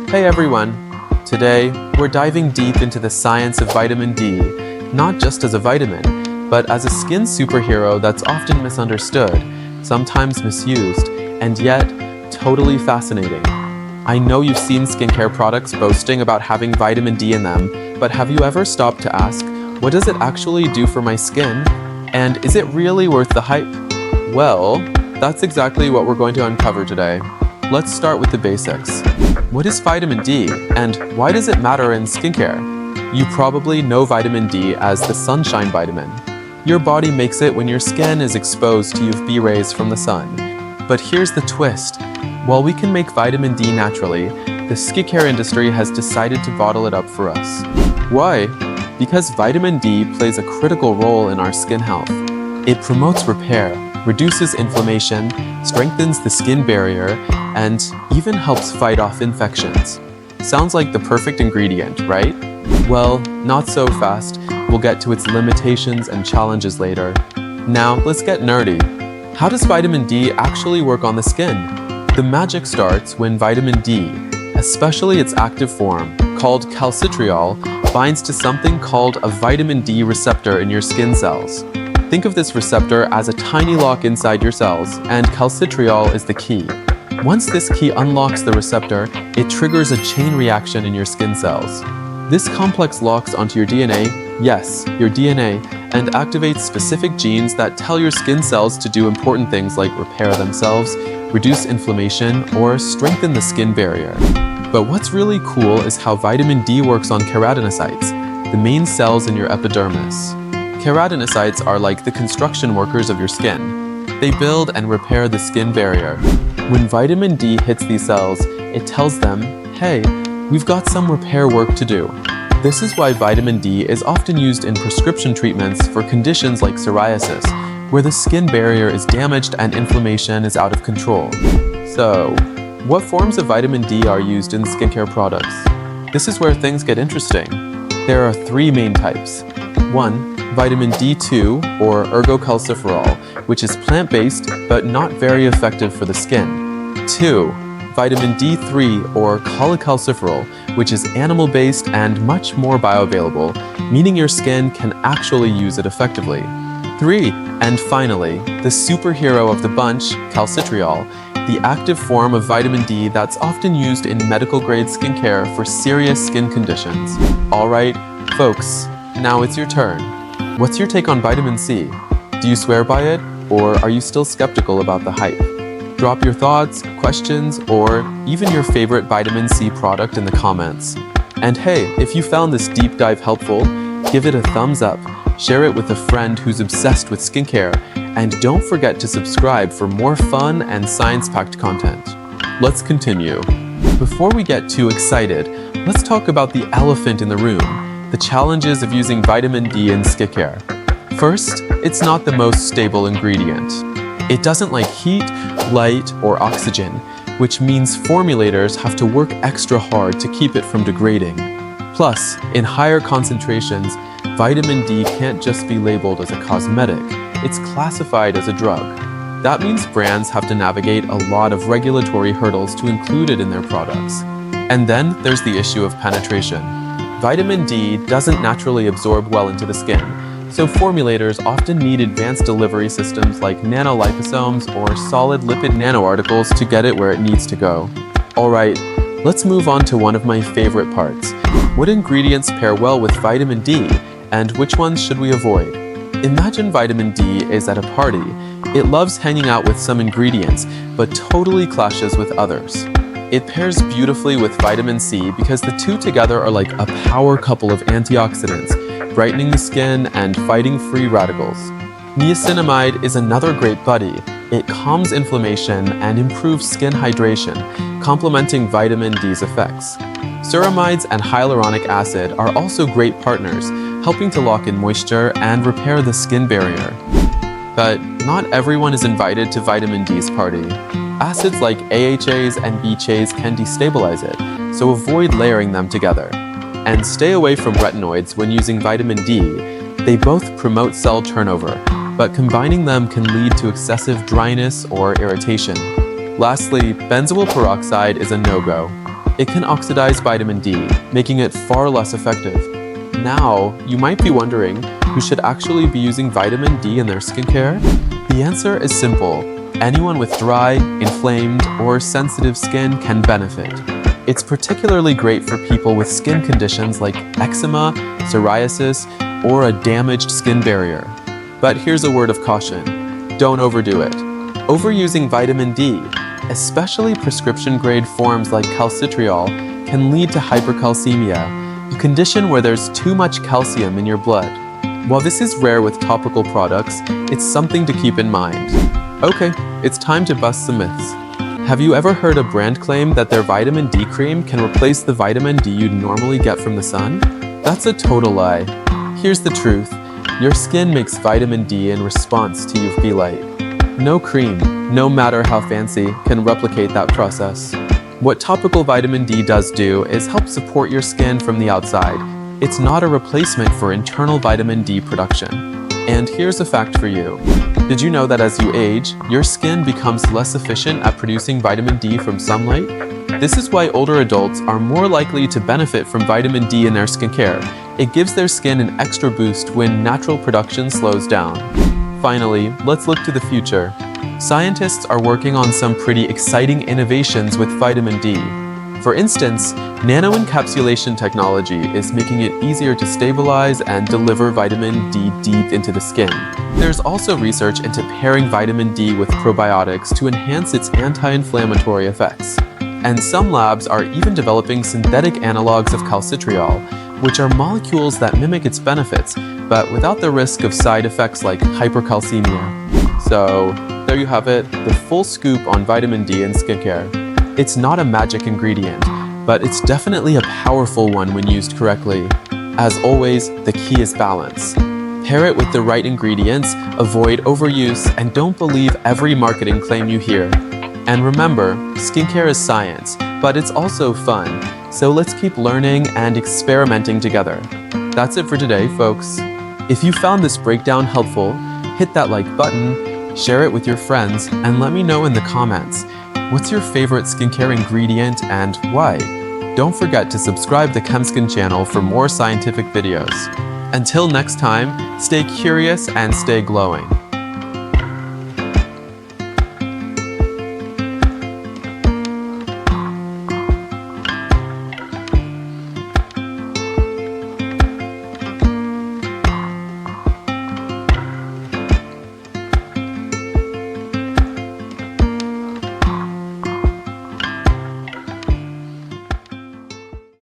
Hey everyone! Today, we're diving deep into the science of vitamin D, not just as a vitamin, but as a skin superhero that's often misunderstood, sometimes misused, and yet totally fascinating. I know you've seen skincare products boasting about having vitamin D in them, but have you ever stopped to ask, what does it actually do for my skin? And is it really worth the hype? Well, that's exactly what we're going to uncover today. Let's start with the basics. What is vitamin D, and why does it matter in skincare? You probably know vitamin D as the sunshine vitamin. Your body makes it when your skin is exposed to UV rays from the sun. But here's the twist. While we can make vitamin D naturally, the skincare industry has decided to bottle it up for us. Why? Because vitamin D plays a critical role in our skin health. It promotes repair, reduces inflammation, strengthens the skin barrier, and even helps fight off infections. Sounds like the perfect ingredient, right? Well, not so fast. We'll get to its limitations and challenges later. Now, let's get nerdy. How does vitamin D actually work on the skin? The magic starts when vitamin D, especially its active form, called calcitriol, binds to something called a vitamin D receptor in your skin cells. Think of this receptor as a tiny lock inside your cells, and calcitriol is the key. Once this key unlocks the receptor, it triggers a chain reaction in your skin cells. This complex locks onto your DNA, yes, your DNA, and activates specific genes that tell your skin cells to do important things like repair themselves, reduce inflammation, or strengthen the skin barrier. But what's really cool is how vitamin D works on keratinocytes, the main cells in your epidermis. Keratinocytes are like the construction workers of your skin. They build and repair the skin barrier. When vitamin D hits these cells, it tells them, hey, we've got some repair work to do. This is why vitamin D is often used in prescription treatments for conditions like psoriasis, where the skin barrier is damaged and inflammation is out of control. So, what forms of vitamin D are used in skincare products? This is where things get interesting. There are three main types. 1. Vitamin D2, or ergocalciferol, which is plant-based but not very effective for the skin. 2. Vitamin D3, or cholecalciferol, which is animal-based and much more bioavailable, meaning your skin can actually use it effectively. 3. And finally, the superhero of the bunch, calcitriol, the active form of vitamin D that's often used in medical-grade skincare for serious skin conditions. Alright, folks, now it's your turn. What's your take on vitamin C? Do you swear by it, or are you still skeptical about the hype? Drop your thoughts, questions, or even your favorite vitamin C product in the comments. And hey, if you found this deep dive helpful, give it a thumbs up, share it with a friend who's obsessed with skincare, and don't forget to subscribe for more fun and science-packed content. Let's continue. Before we get too excited, let's talk about the elephant in the room. The challenges of using vitamin D in skincare. First, it's not the most stable ingredient. It doesn't like heat, light, or oxygen, which means formulators have to work extra hard to keep it from degrading. Plus, in higher concentrations, vitamin D can't just be labeled as a cosmetic, it's classified as a drug. That means brands have to navigate a lot of regulatory hurdles to include it in their products. And then there's the issue of penetration. Vitamin D doesn't naturally absorb well into the skin, so formulators often need advanced delivery systems like nanoliposomes or solid lipid nanoparticles to get it where it needs to go. Alright, let's move on to one of my favorite parts. What ingredients pair well with vitamin D, and which ones should we avoid? Imagine vitamin D is at a party. It loves hanging out with some ingredients, but totally clashes with others. It pairs beautifully with vitamin C because the two together are like a power couple of antioxidants, brightening the skin and fighting free radicals. Niacinamide is another great buddy. It calms inflammation and improves skin hydration, complementing vitamin D's effects. Ceramides and hyaluronic acid are also great partners, helping to lock in moisture and repair the skin barrier. But not everyone is invited to vitamin D's party. Acids like AHAs and BHAs can destabilize it, so avoid layering them together. And stay away from retinoids when using vitamin D. They both promote cell turnover, but combining them can lead to excessive dryness or irritation. Lastly, benzoyl peroxide is a no-go. it can oxidize vitamin D, making it far less effective. Now, you might be wondering who should actually be using vitamin D in their skincare? The answer is simple. Anyone with dry, inflamed, or sensitive skin can benefit. It's particularly great for people with skin conditions like eczema, psoriasis, or a damaged skin barrier. But here's a word of caution. Don't overdo it. Overusing vitamin D, especially prescription-grade forms like calcitriol, can lead to hypercalcemia, a condition where there's too much calcium in your blood. While this is rare with topical products, it's something to keep in mind. Okay, it's time to bust some myths. Have you ever heard a brand claim that their vitamin D cream can replace the vitamin D you'd normally get from the sun? That's a total lie. Here's the truth. Your skin makes vitamin D in response to UV light. No cream, no matter how fancy, can replicate that process. What topical vitamin D does do is help support your skin from the outside. It's not a replacement for internal vitamin D production. And here's a fact for you. Did you know that as you age, your skin becomes less efficient at producing vitamin D from sunlight? This is why older adults are more likely to benefit from vitamin D in their skincare. It gives their skin an extra boost when natural production slows down. Finally, let's look to the future. Scientists are working on some pretty exciting innovations with vitamin D. For instance, nanoencapsulation technology is making it easier to stabilize and deliver vitamin D deep into the skin. There's also research into pairing vitamin D with probiotics to enhance its anti-inflammatory effects. And some labs are even developing synthetic analogs of calcitriol, which are molecules that mimic its benefits, but without the risk of side effects like hypercalcemia. So, there you have it, the full scoop on vitamin D in skincare. It's not a magic ingredient, but it's definitely a powerful one when used correctly. As always, the key is balance. Pair it with the right ingredients, avoid overuse, and don't believe every marketing claim you hear. And remember, skincare is science, but it's also fun. So let's keep learning and experimenting together. That's it for today, folks. If you found this breakdown helpful, hit that like button, share it with your friends, and let me know in the comments. What's your favorite skincare ingredient and why? Don't forget to subscribe to ChemSkin channel for more scientific videos. Until next time, stay curious and stay glowing.